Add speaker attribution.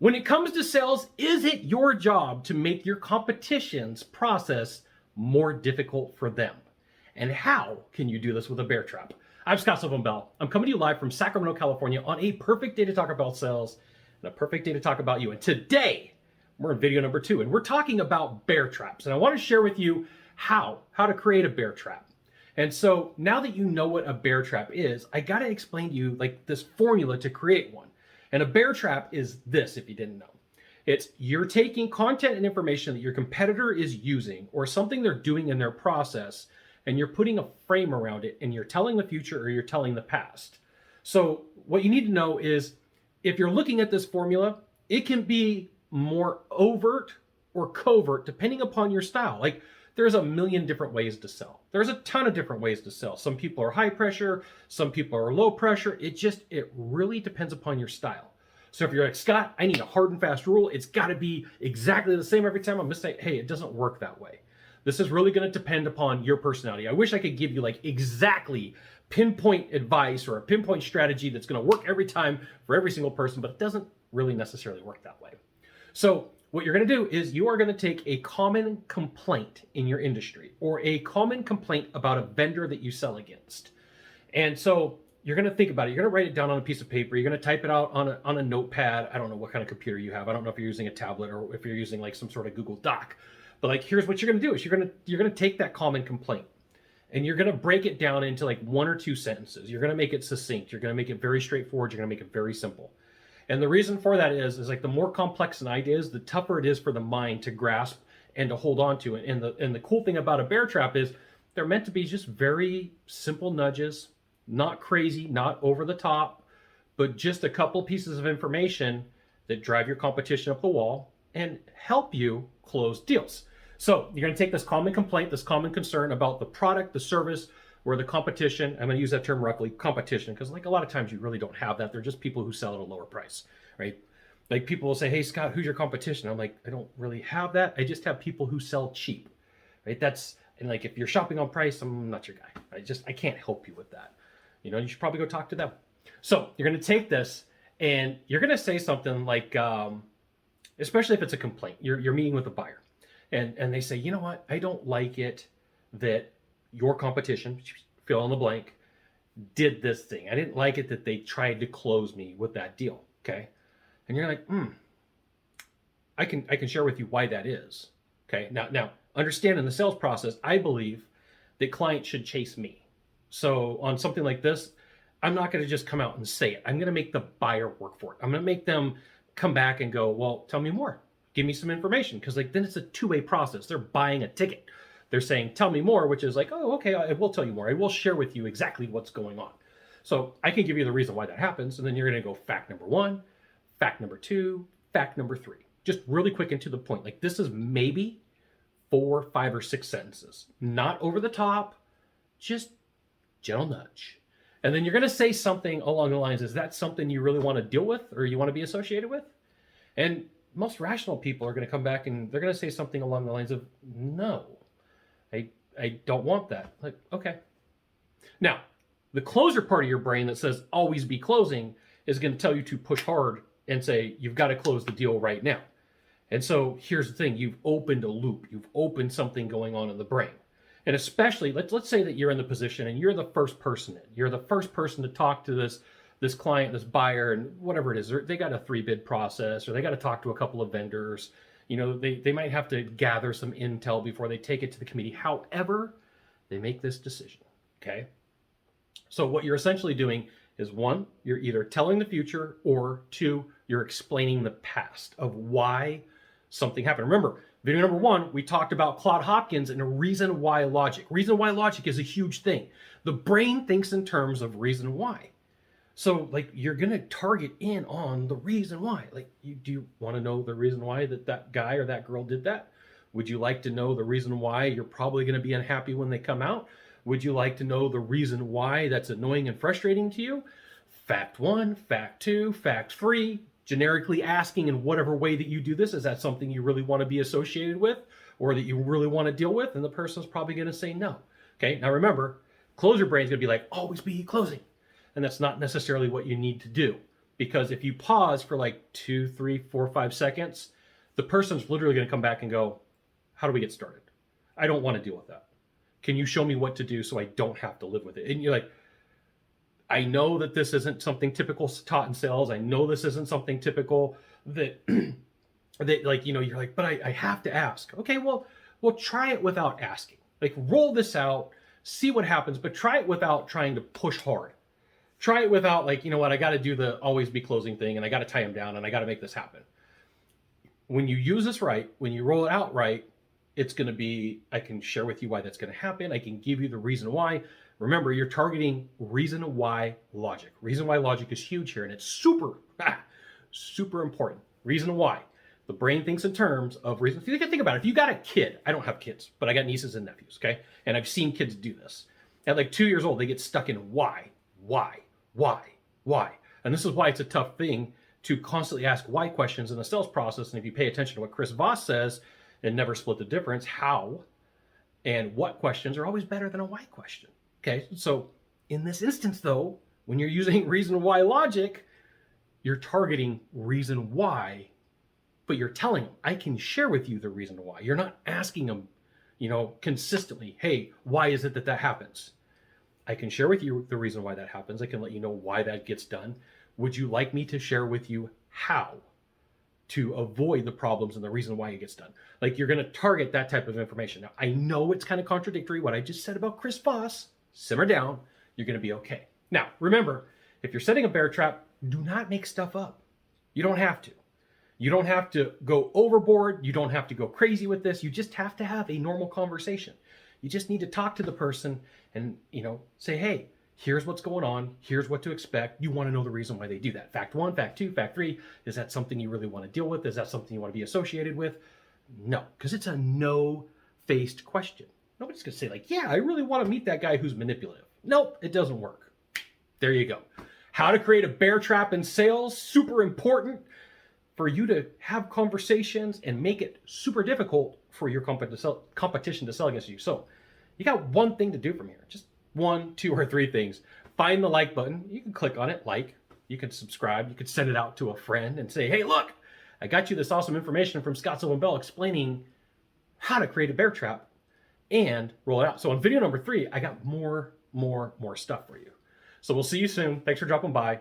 Speaker 1: When it comes to sales, is it your job to make your competition's process more difficult for them? And how can you do this with a bear trap? I'm Scott Bell. I'm coming to you live from Sacramento, California on a perfect day to talk about sales and a perfect day to talk about you. And today, we're in video number 2, and we're talking about bear traps. And I want to share with you how to create a bear trap. And so now that you know what a bear trap is, I got to explain to you like this formula to create one. And a bear trap is this, if you didn't know. It's you're taking content and information that your competitor is using or something they're doing in their process, and you're putting a frame around it, and you're telling the future or you're telling the past. So what you need to know is if you're looking at this formula, it can be more overt or covert depending upon your style. Like there's a million different ways to sell. There's a ton of different ways to sell. Some people are high pressure, some people are low pressure. It really depends upon your style. So if you're like, Scott, I need a hard and fast rule. It's got to be exactly the same every time. I'm going to say, hey, it doesn't work that way. This is really going to depend upon your personality. I wish I could give you like exactly pinpoint advice or a pinpoint strategy that's going to work every time for every single person, but it doesn't really necessarily work that way. So what you're going to do is you are going to take a common complaint in your industry or a common complaint about a vendor that you sell against. And so you're going to think about it. You're going to write it down on a piece of paper. You're going to type it out on a notepad. I don't know what kind of computer you have. I don't know if you're using a tablet or if you're using like some sort of Google Doc. But like, here's what you're going to do is you're going to take that common complaint and you're going to break it down into like 1 or 2 sentences. You're going to make it succinct. You're going to make it very straightforward. You're going to make it very simple. And the reason for that is like the more complex an idea is, the tougher it is for the mind to grasp and to hold on to it. And the cool thing about a bear trap is they're meant to be just very simple nudges, not crazy, not over the top, but just a couple pieces of information that drive your competition up the wall and help you close deals. So you're going to take this common complaint, this common concern about the product, the service, or the competition. I'm going to use that term roughly, competition, because like a lot of times you really don't have that. They're just people who sell at a lower price, right? Like people will say, hey, Scott, who's your competition? I'm like, I don't really have that. I just have people who sell cheap, right? And like, if you're shopping on price, I'm not your guy. I can't help you with that. You know, you should probably go talk to them. So you're going to take this and you're going to say something like, especially if it's a complaint, you're meeting with a buyer and they say, you know what? I don't like it that your competition, fill in the blank, did this thing. I didn't like it that they tried to close me with that deal. Okay. And you're like, I can share with you why that is. Okay. Now understand in the sales process, I believe that clients should chase me. So on something like this, I'm not going to just come out and say it. I'm going to make the buyer work for it. I'm going to make them come back and go, well, tell me more. Give me some information. Because like then it's a two-way process. They're buying a ticket. They're saying, tell me more, which is like, oh, okay, I will tell you more. I will share with you exactly what's going on. So I can give you the reason why that happens. And then you're going to go fact number 1, fact number 2, fact number 3. Just really quick and to the point. Like this is maybe 4, 5, or 6 sentences. Not over the top, just gentle nudge. And then you're going to say something along the lines, is that something you really want to deal with or you want to be associated with? And most rational people are going to come back and they're going to say something along the lines of, no, I don't want that. Like, okay. Now, the closer part of your brain that says always be closing is going to tell you to push hard and say, you've got to close the deal right now. And so here's the thing. You've opened a loop. You've opened something going on in the brain. And especially, let's say that you're in the position and you're the first person in. You're the first person to talk to this client, this buyer, and whatever it is. They got a 3-bid process, or they got to talk to a couple of vendors. You know, they might have to gather some intel before they take it to the committee. However, they make this decision, okay? So what you're essentially doing is 1, you're either telling the future, or 2, you're explaining the past of why something happened. Remember, video number 1, we talked about Claude Hopkins and a reason why logic. Reason why logic is a huge thing. The brain thinks in terms of reason why. So like you're going to target in on the reason why. Like do you want to know the reason why that guy or that girl did that? Would you like to know the reason why you're probably going to be unhappy when they come out? Would you like to know the reason why that's annoying and frustrating to you? Fact 1, fact 2, fact 3, generically asking in whatever way that you do this, is that something you really want to be associated with or that you really want to deal with? And the person's probably going to say no. Okay, now remember, closer brain's going to be like, always be closing. And that's not necessarily what you need to do. Because if you pause for like 2, 3, 4, 5 seconds, the person's literally going to come back and go, how do we get started? I don't want to deal with that. Can you show me what to do so I don't have to live with it? And you're like, I know that this isn't something typical taught in sales. I know this isn't something typical that, that like, you know, you're like, but I have to ask. Okay, well, try it without asking. Like, roll this out, see what happens, but try it without trying to push hard. Try it without like, you know what, I got to do the always be closing thing, and I got to tie them down, and I got to make this happen. When you use this right, when you roll it out right, it's going to be, I can share with you why that's going to happen. I can give you the reason why. Remember, you're targeting reason why logic. Reason why logic is huge here, and it's super important. Reason why. The brain thinks in terms of reason. If you think about it, if you got a kid, I don't have kids, but I got nieces and nephews, okay? And I've seen kids do this. At like 2 years old, they get stuck in why. And this is why it's a tough thing to constantly ask why questions in the sales process. And if you pay attention to what Chris Voss says, and never split the difference, how and what questions are always better than a why question. Okay, so in this instance though, when you're using reason why logic, you're targeting reason why, but you're telling them, I can share with you the reason why. You're not asking them, you know, consistently, hey, why is it that that happens? I can share with you the reason why that happens. I can let you know why that gets done. Would you like me to share with you how to avoid the problems and the reason why it gets done? Like, you're going to target that type of information. Now, I know it's kind of contradictory what I just said about Chris Voss. Simmer down. You're going to be okay. Now, remember, if you're setting a bear trap, do not make stuff up. You don't have to. You don't have to go overboard. You don't have to go crazy with this. You just have to have a normal conversation. You just need to talk to the person and, you know, say, hey, here's what's going on. Here's what to expect. You want to know the reason why they do that. Fact 1, fact 2, fact 3. Is that something you really want to deal with? Is that something you want to be associated with? No, because it's a no-faced question. Nobody's going to say like, yeah, I really want to meet that guy who's manipulative. Nope, it doesn't work. There you go. How to create a bear trap in sales. Super important for you to have conversations and make it super difficult for your competition to sell against you. So you got one thing to do from here. Just 1, 2, or 3 things. Find the like button. You can click on it, like. You can subscribe. You could send it out to a friend and say, hey, look, I got you this awesome information from Scott Silva & Bell explaining how to create a bear trap and roll it out. So on video number 3, I got more stuff for you. So we'll see you soon. Thanks for dropping by.